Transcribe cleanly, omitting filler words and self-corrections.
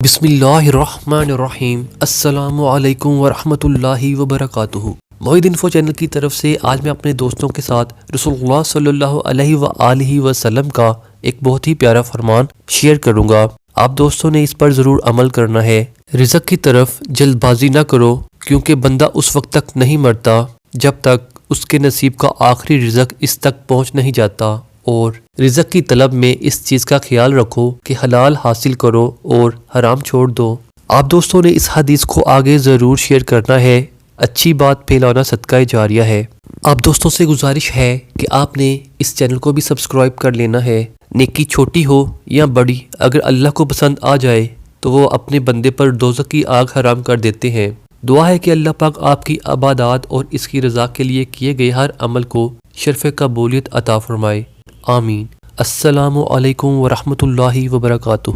بسم اللہ الرحمن الرحیم۔ السلام علیکم ورحمۃ اللہ وبرکاتہ۔ محی الدین انفو چینل کی طرف سے آج میں اپنے دوستوں کے ساتھ رسول اللہ صلی اللہ علیہ وآلہ وسلم کا ایک بہت ہی پیارا فرمان شیئر کروں گا۔ آپ دوستوں نے اس پر ضرور عمل کرنا ہے۔ رزق کی طرف جلد بازی نہ کرو، کیونکہ بندہ اس وقت تک نہیں مرتا جب تک اس کے نصیب کا آخری رزق اس تک پہنچ نہیں جاتا، اور رزق کی طلب میں اس چیز کا خیال رکھو کہ حلال حاصل کرو اور حرام چھوڑ دو۔ آپ دوستوں نے اس حدیث کو آگے ضرور شیئر کرنا ہے۔ اچھی بات پھیلانا صدقہ جاریہ ہے۔ آپ دوستوں سے گزارش ہے کہ آپ نے اس چینل کو بھی سبسکرائب کر لینا ہے۔ نیکی چھوٹی ہو یا بڑی، اگر اللہ کو پسند آ جائے تو وہ اپنے بندے پر دوزخ کی آگ حرام کر دیتے ہیں۔ دعا ہے کہ اللہ پاک آپ کی عبادات اور اس کی رضا کے لیے کیے گئے ہر عمل کو شرف قبولیت عطا فرمائے، آمین۔ السلام علیکم ورحمۃ اللہ وبرکاتہ۔